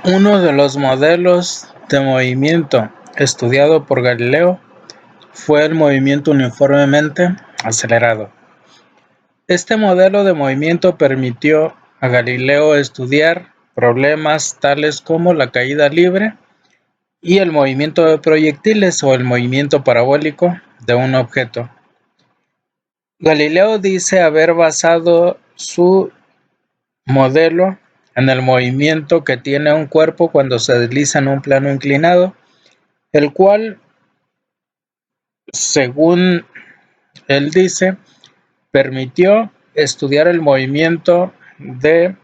Uno de los modelos de movimiento estudiado por Galileo fue el movimiento uniformemente acelerado. Este modelo de movimiento permitió a Galileo estudiar problemas tales como la caída libre y el movimiento de proyectiles o el movimiento parabólico de un objeto. Galileo dice haber basado su modelo en el movimiento que tiene un cuerpo cuando se desliza en un plano inclinado, el cual, según él dice, permitió estudiar el movimiento de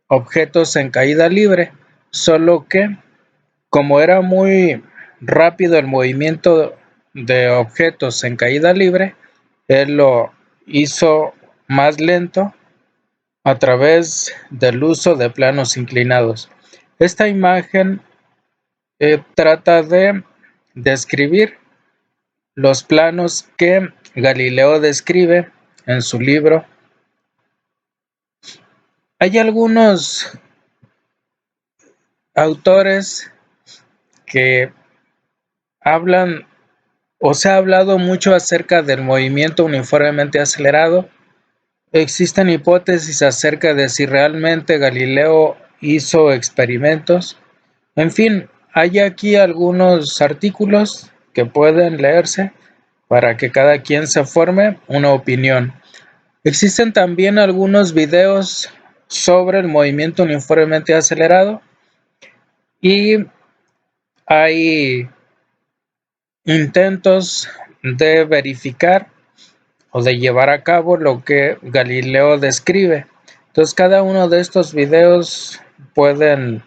objetos en caída libre, solo que como era muy rápido el movimiento de objetos en caída libre, él lo hizo más lento a través del uso de planos inclinados. Esta imagen trata de describir los planos que Galileo describe en su libro. Hay algunos autores que hablan o se ha hablado mucho acerca del movimiento uniformemente acelerado. Existen hipótesis acerca de si realmente Galileo hizo experimentos. En fin, hay aquí algunos artículos que pueden leerse para que cada quien se forme una opinión. Existen también algunos videos sobre el movimiento uniformemente acelerado y hay intentos de verificar o de llevar a cabo lo que Galileo describe. Entonces, cada uno de estos videos pueden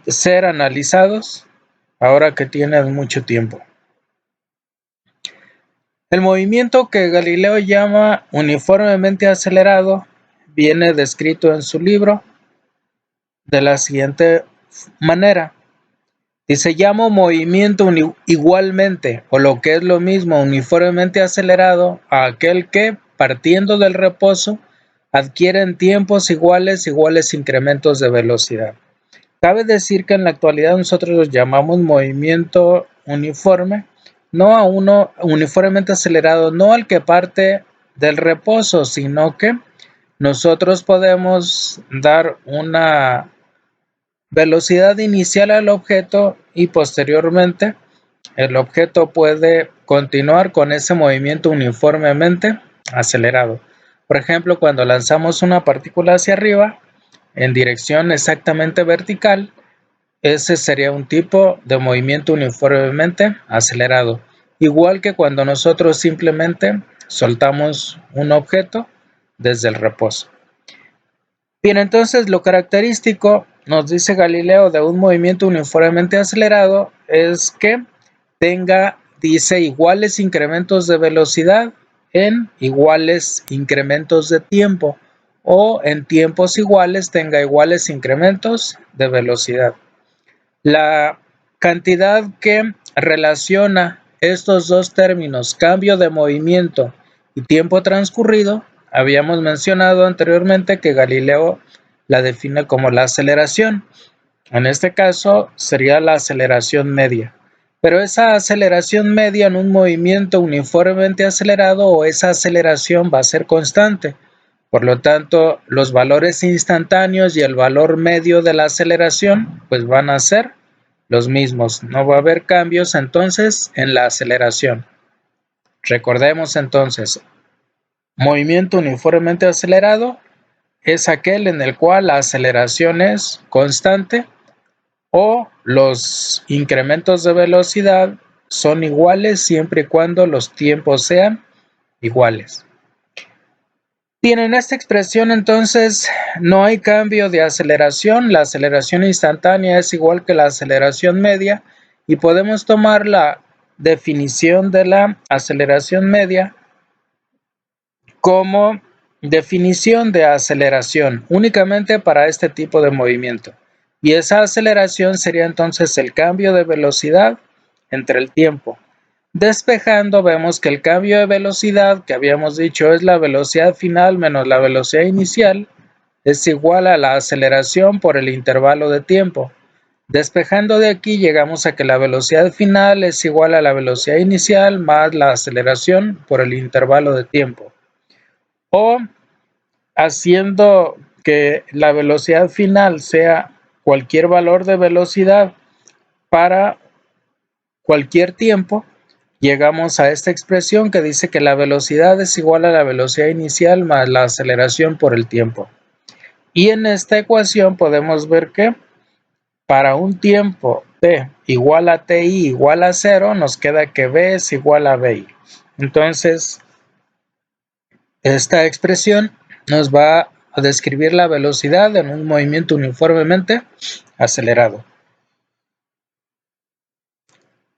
ser analizados ahora que tienen mucho tiempo. El movimiento que Galileo llama uniformemente acelerado viene descrito en su libro de la siguiente manera. Dice, llamo movimiento igualmente, o lo que es lo mismo, uniformemente acelerado, a aquel que, partiendo del reposo, adquiere en tiempos iguales incrementos de velocidad. Cabe decir que en la actualidad nosotros los llamamos movimiento uniforme, no a uno uniformemente acelerado, no al que parte del reposo, sino que nosotros podemos dar una velocidad inicial al objeto y posteriormente el objeto puede continuar con ese movimiento uniformemente acelerado. Por ejemplo, cuando lanzamos una partícula hacia arriba en dirección exactamente vertical, ese sería un tipo de movimiento uniformemente acelerado. Igual que cuando nosotros simplemente soltamos un objeto desde el reposo. Bien, entonces lo característico, nos dice Galileo, de un movimiento uniformemente acelerado es que tenga, dice, iguales incrementos de velocidad en iguales incrementos de tiempo, o en tiempos iguales tenga iguales incrementos de velocidad. La cantidad que relaciona estos dos términos, cambio de movimiento y tiempo transcurrido, habíamos mencionado anteriormente que Galileo la define como la aceleración. En este caso sería la aceleración media. Pero esa aceleración media en un movimiento uniformemente acelerado, o esa aceleración va a ser constante. Por lo tanto, los valores instantáneos y el valor medio de la aceleración pues van a ser los mismos. No va a haber cambios entonces en la aceleración. Recordemos entonces, movimiento uniformemente acelerado es aquel en el cual la aceleración es constante o los incrementos de velocidad son iguales siempre y cuando los tiempos sean iguales. Bien, en esta expresión entonces no hay cambio de aceleración. La aceleración instantánea es igual que la aceleración media y podemos tomar la definición de la aceleración media como definición de aceleración únicamente para este tipo de movimiento. Y esa aceleración sería entonces el cambio de velocidad entre el tiempo. Despejando, vemos que el cambio de velocidad que habíamos dicho es la velocidad final menos la velocidad inicial, es igual a la aceleración por el intervalo de tiempo. Despejando de aquí llegamos a que la velocidad final es igual a la velocidad inicial más la aceleración por el intervalo de tiempo. O haciendo que la velocidad final sea cualquier valor de velocidad para cualquier tiempo, llegamos a esta expresión que dice que la velocidad es igual a la velocidad inicial más la aceleración por el tiempo. Y en esta ecuación podemos ver que para un tiempo t igual a ti igual a 0, nos queda que b es igual a bi. Entonces, esta expresión nos va a describir la velocidad en un movimiento uniformemente acelerado.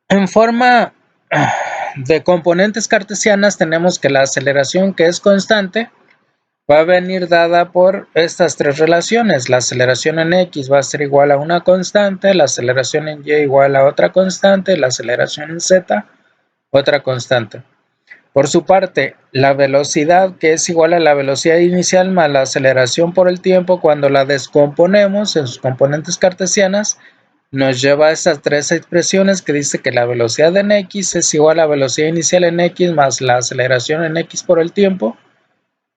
En forma de componentes cartesianas tenemos que la aceleración, que es constante, va a venir dada por estas tres relaciones. La aceleración en x va a ser igual a una constante, la aceleración en y igual a otra constante, la aceleración en z otra constante. Por su parte, la velocidad, que es igual a la velocidad inicial más la aceleración por el tiempo, cuando la descomponemos en sus componentes cartesianas, nos lleva a estas tres expresiones que dice que la velocidad en x es igual a la velocidad inicial en x más la aceleración en x por el tiempo,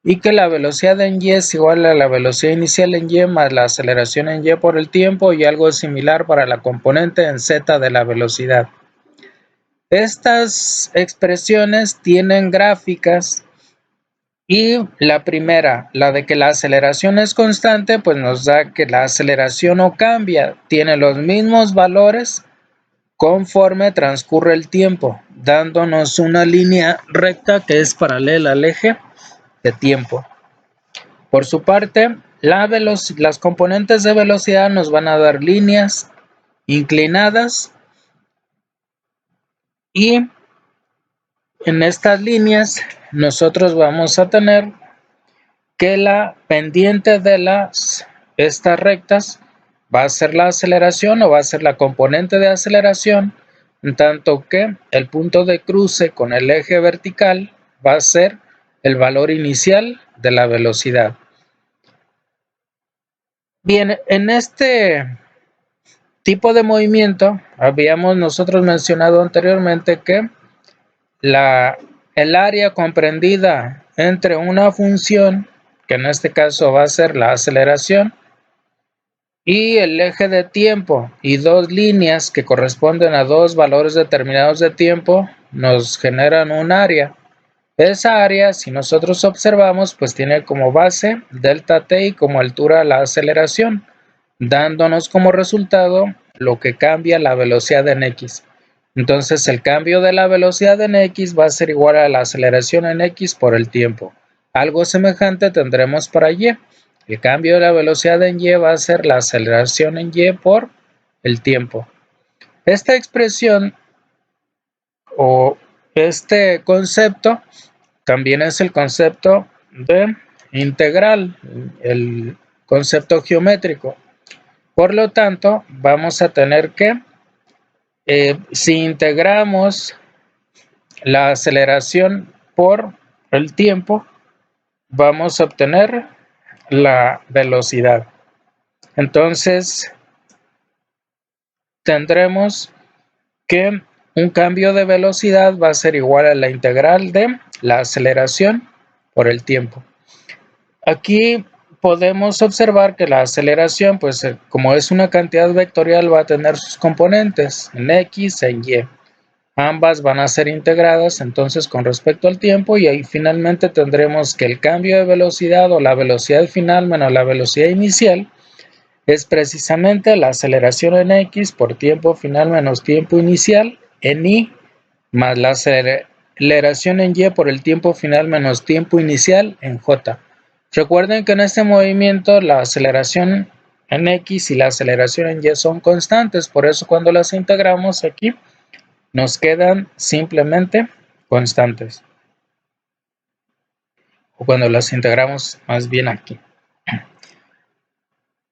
y que la velocidad en y es igual a la velocidad inicial en y más la aceleración en y por el tiempo, y algo similar para la componente en z de la velocidad. Estas expresiones tienen gráficas, y la primera, la de que la aceleración es constante, pues nos da que la aceleración no cambia, tiene los mismos valores conforme transcurre el tiempo, dándonos una línea recta que es paralela al eje de tiempo. Por su parte, las componentes de velocidad nos van a dar líneas inclinadas, y en estas líneas nosotros vamos a tener que la pendiente de estas rectas va a ser la aceleración o va a ser la componente de aceleración, en tanto que el punto de cruce con el eje vertical va a ser el valor inicial de la velocidad. Bien, en este tipo de movimiento habíamos nosotros mencionado anteriormente que el área comprendida entre una función, que en este caso va a ser la aceleración, y el eje de tiempo y dos líneas que corresponden a dos valores determinados de tiempo nos generan un área. Esa área, si nosotros observamos, pues tiene como base delta t y como altura la aceleración, dándonos como resultado lo que cambia la velocidad en x. Entonces el cambio de la velocidad en x va a ser igual a la aceleración en x por el tiempo. Algo semejante tendremos para y. El cambio de la velocidad en y va a ser la aceleración en y por el tiempo. Esta expresión o este concepto también es el concepto de integral, el concepto geométrico. Por lo tanto, vamos a tener que, si integramos la aceleración por el tiempo, vamos a obtener la velocidad. Entonces, tendremos que un cambio de velocidad va a ser igual a la integral de la aceleración por el tiempo. Aquí podemos observar que la aceleración, pues como es una cantidad vectorial, va a tener sus componentes en x e en y. Ambas van a ser integradas entonces con respecto al tiempo, y ahí finalmente tendremos que el cambio de velocidad o la velocidad final menos la velocidad inicial es precisamente la aceleración en x por tiempo final menos tiempo inicial en y, más la aceleración en y por el tiempo final menos tiempo inicial en j. Recuerden que en este movimiento la aceleración en x y la aceleración en y son constantes, por eso cuando las integramos aquí nos quedan simplemente constantes. O cuando las integramos más bien aquí.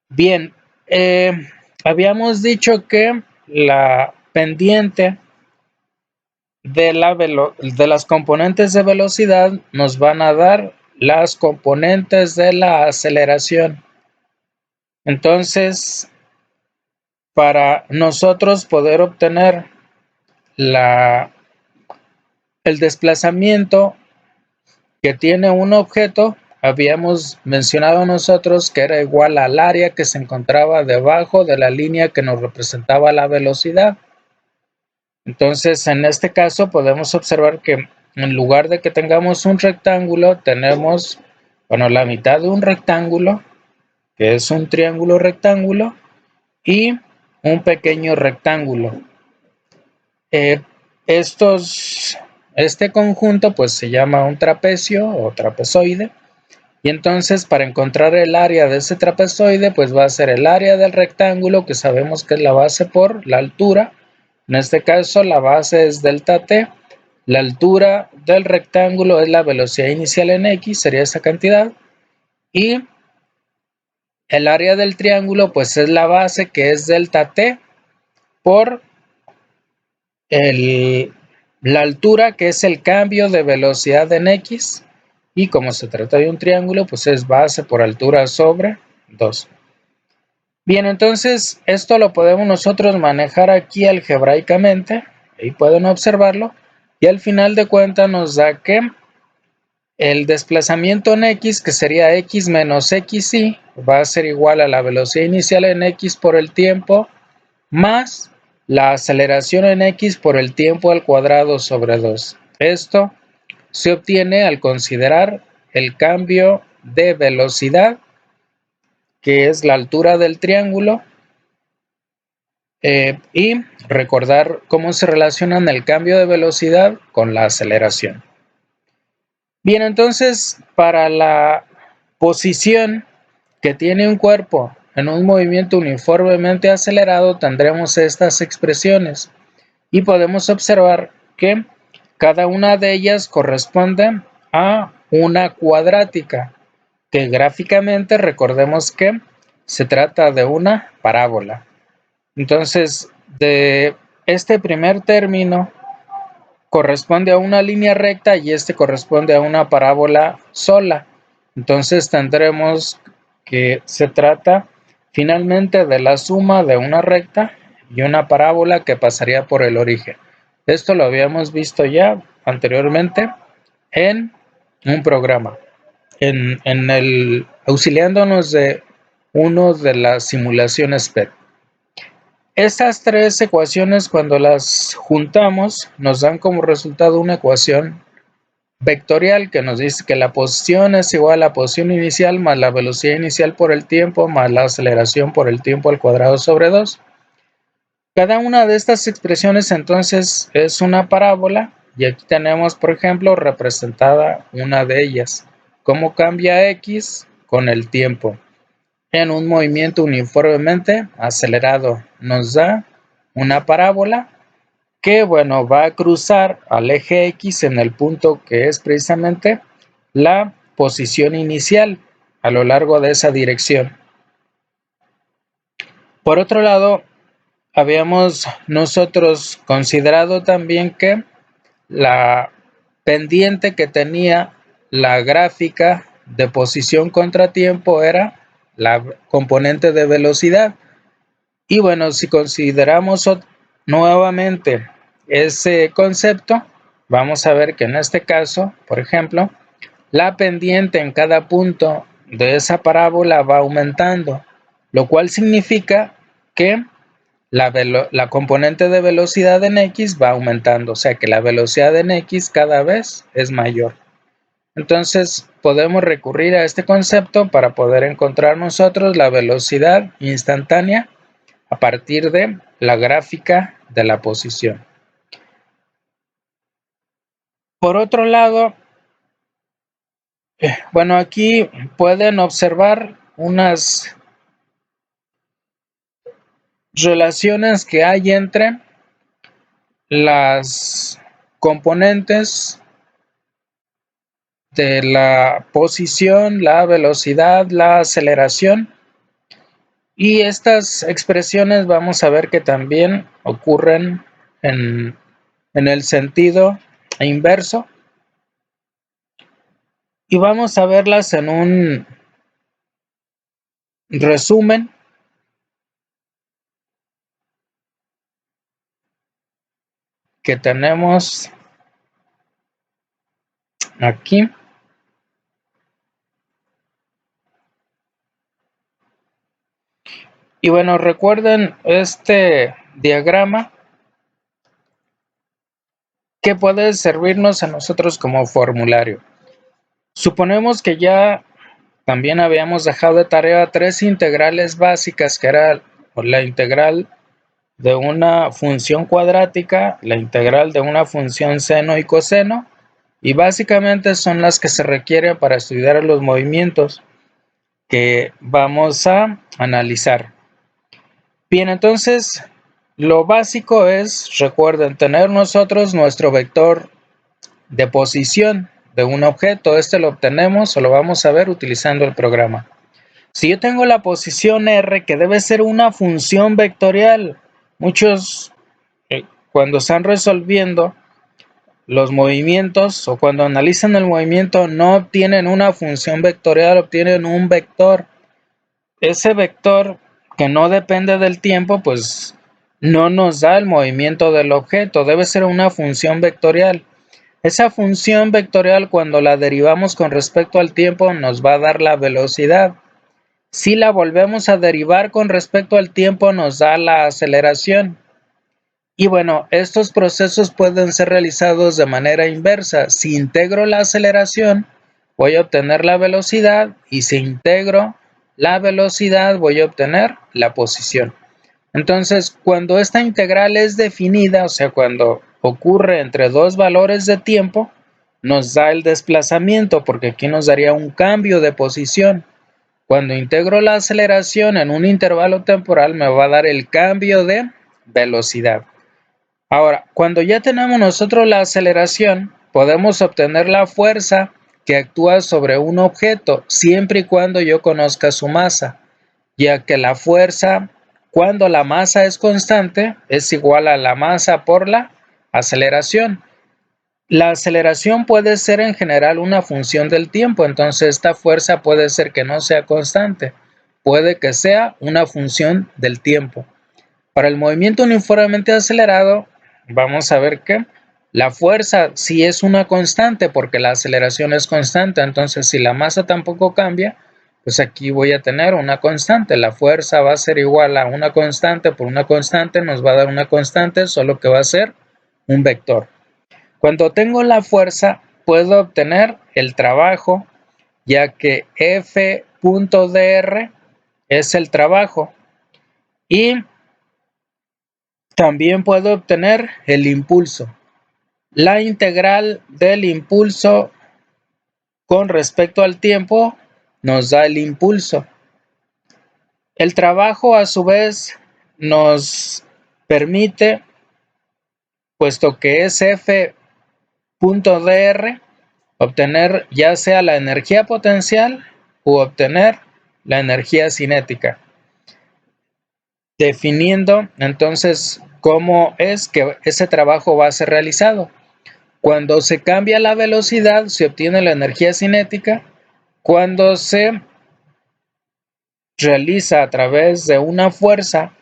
Bien, habíamos dicho que la pendiente de las componentes de velocidad nos van a dar las componentes de la aceleración. Entonces, para nosotros poder obtener el desplazamiento que tiene un objeto, habíamos mencionado nosotros que era igual al área que se encontraba debajo de la línea que nos representaba la velocidad. Entonces, en este caso podemos observar que en lugar de que tengamos un rectángulo, tenemos, bueno, la mitad de un rectángulo, que es un triángulo rectángulo, y un pequeño rectángulo. Este conjunto pues se llama un trapecio o trapezoide, y entonces para encontrar el área de ese trapezoide pues va a ser el área del rectángulo, que sabemos que es la base por la altura. En este caso la base es delta t, la altura del rectángulo es la velocidad inicial en x, sería esa cantidad, y el área del triángulo pues es la base, que es delta t, por la altura, que es el cambio de velocidad en x, y como se trata de un triángulo pues es base por altura sobre 2. Bien, entonces esto lo podemos nosotros manejar aquí algebraicamente, ahí pueden observarlo, y al final de cuentas nos da que el desplazamiento en x, que sería x menos xy, va a ser igual a la velocidad inicial en x por el tiempo, más la aceleración en x por el tiempo al cuadrado sobre 2. Esto se obtiene al considerar el cambio de velocidad, que es la altura del triángulo, y recordar cómo se relacionan el cambio de velocidad con la aceleración. Bien, entonces para la posición que tiene un cuerpo en un movimiento uniformemente acelerado, tendremos estas expresiones y podemos observar que cada una de ellas corresponde a una cuadrática, que gráficamente recordemos que se trata de una parábola. Entonces, de este primer término corresponde a una línea recta y este corresponde a una parábola sola. Entonces tendremos que se trata finalmente de la suma de una recta y una parábola que pasaría por el origen. Esto lo habíamos visto ya anteriormente en un programa, auxiliándonos de uno de las simulaciones PET. Estas tres ecuaciones, cuando las juntamos, nos dan como resultado una ecuación vectorial que nos dice que la posición es igual a la posición inicial más la velocidad inicial por el tiempo más la aceleración por el tiempo al cuadrado sobre 2. Cada una de estas expresiones entonces es una parábola, y aquí tenemos, por ejemplo, representada una de ellas. Cómo cambia x con el tiempo en un movimiento uniformemente acelerado. Nos da una parábola que, bueno, va a cruzar al eje X en el punto que es precisamente la posición inicial a lo largo de esa dirección. Por otro lado, habíamos nosotros considerado también que la pendiente que tenía la gráfica de posición contra tiempo era la componente de velocidad. Y bueno, si consideramos nuevamente ese concepto, vamos a ver que en este caso, por ejemplo, la pendiente en cada punto de esa parábola va aumentando, lo cual significa que la componente de velocidad en x va aumentando, o sea que la velocidad en x cada vez es mayor. Entonces podemos recurrir a este concepto para poder encontrar nosotros la velocidad instantánea a partir de la gráfica de la posición. Por otro lado, bueno, aquí pueden observar unas relaciones que hay entre las componentes de la posición, la velocidad, la aceleración, y estas expresiones vamos a ver que también ocurren en el sentido inverso, y vamos a verlas en un resumen que tenemos aquí. Y bueno, recuerden este diagrama que puede servirnos a nosotros como formulario. Suponemos que ya también habíamos dejado de tarea 3 integrales básicas, que era la integral de una función cuadrática, la integral de una función seno y coseno, y básicamente son las que se requieren para estudiar los movimientos que vamos a analizar. Bien, entonces lo básico es, recuerden, tener nosotros nuestro vector de posición de un objeto. Este lo obtenemos o lo vamos a ver utilizando el programa. Si yo tengo la posición R, que debe ser una función vectorial, muchos cuando están resolviendo los movimientos o cuando analizan el movimiento no obtienen una función vectorial, obtienen un vector. Ese vector que no depende del tiempo, pues no nos da el movimiento del objeto, debe ser una función vectorial. Esa función vectorial, cuando la derivamos con respecto al tiempo, nos va a dar la velocidad. Si la volvemos a derivar con respecto al tiempo, nos da la aceleración. Y bueno, estos procesos pueden ser realizados de manera inversa. Si integro la aceleración, voy a obtener la velocidad, y si integro la velocidad, voy a obtener la posición. Entonces, cuando esta integral es definida, o sea, cuando ocurre entre dos valores de tiempo, nos da el desplazamiento, porque aquí nos daría un cambio de posición. Cuando integro la aceleración en un intervalo temporal, me va a dar el cambio de velocidad. Ahora, cuando ya tenemos nosotros la aceleración, podemos obtener la fuerza que actúa sobre un objeto, siempre y cuando yo conozca su masa, ya que la fuerza, cuando la masa es constante, es igual a la masa por la aceleración. La aceleración puede ser en general una función del tiempo, entonces esta fuerza puede ser que no sea constante, puede que sea una función del tiempo. Para el movimiento uniformemente acelerado, vamos a ver que la fuerza sí es una constante porque la aceleración es constante, entonces si la masa tampoco cambia, pues aquí voy a tener una constante. La fuerza va a ser igual a una constante por una constante, nos va a dar una constante, solo que va a ser un vector. Cuando tengo la fuerza, puedo obtener el trabajo, ya que F.dr es el trabajo, y también puedo obtener el impulso. La integral del impulso con respecto al tiempo nos da el impulso. El trabajo, a su vez, nos permite, puesto que es F.dr, obtener ya sea la energía potencial u obtener la energía cinética, definiendo entonces cómo es que ese trabajo va a ser realizado. Cuando se cambia la velocidad, se obtiene la energía cinética. Cuando se realiza a través de una fuerza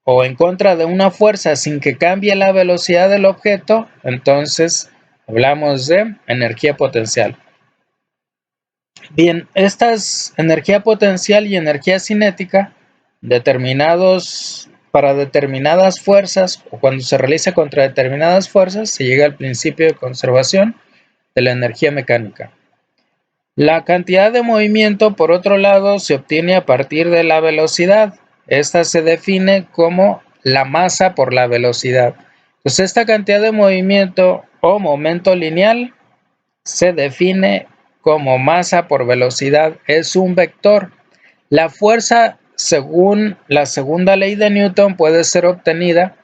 o en contra de una fuerza sin que cambie la velocidad del objeto, entonces hablamos de energía potencial. Bien, estas energía potencial y energía cinética, para determinadas fuerzas o cuando se realiza contra determinadas fuerzas, se llega al principio de conservación de la energía mecánica. La cantidad de movimiento, por otro lado, se obtiene a partir de la velocidad. Esta se define como la masa por la velocidad. Entonces, esta cantidad de movimiento o momento lineal se define como masa por velocidad. Es un vector. La fuerza, según la segunda ley de Newton, puede ser obtenida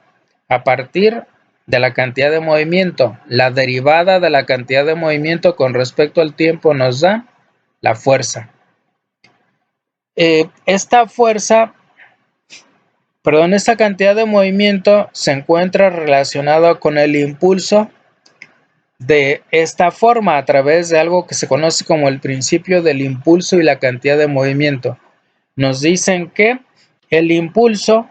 a partir de la cantidad de movimiento. La derivada de la cantidad de movimiento con respecto al tiempo nos da la fuerza. Esta cantidad de movimiento se encuentra relacionada con el impulso de esta forma a través de algo que se conoce como el principio del impulso y la cantidad de movimiento. Nos dicen que el impulso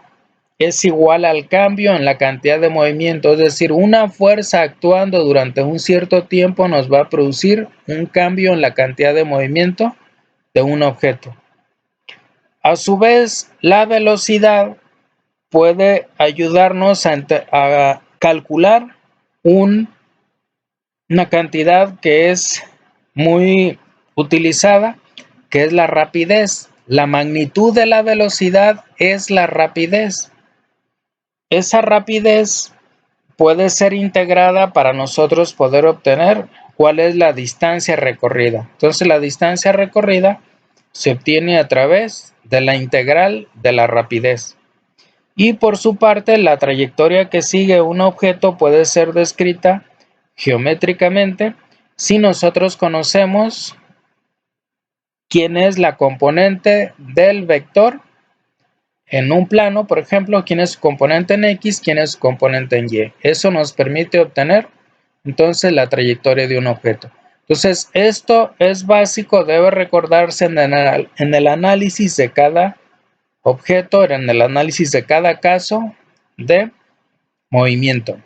es igual al cambio en la cantidad de movimiento, es decir, una fuerza actuando durante un cierto tiempo nos va a producir un cambio en la cantidad de movimiento de un objeto. A su vez, la velocidad puede ayudarnos a calcular una cantidad que es muy utilizada, que es la rapidez. La magnitud de la velocidad es la rapidez. Esa rapidez puede ser integrada para nosotros poder obtener cuál es la distancia recorrida. Entonces, la distancia recorrida se obtiene a través de la integral de la rapidez. Y por su parte, la trayectoria que sigue un objeto puede ser descrita geométricamente si nosotros conocemos quién es la componente del vector en un plano, por ejemplo, quién es su componente en X, quién es su componente en Y. Eso nos permite obtener entonces la trayectoria de un objeto. Entonces, esto es básico, debe recordarse en el análisis de cada objeto, en el análisis de cada caso de movimiento.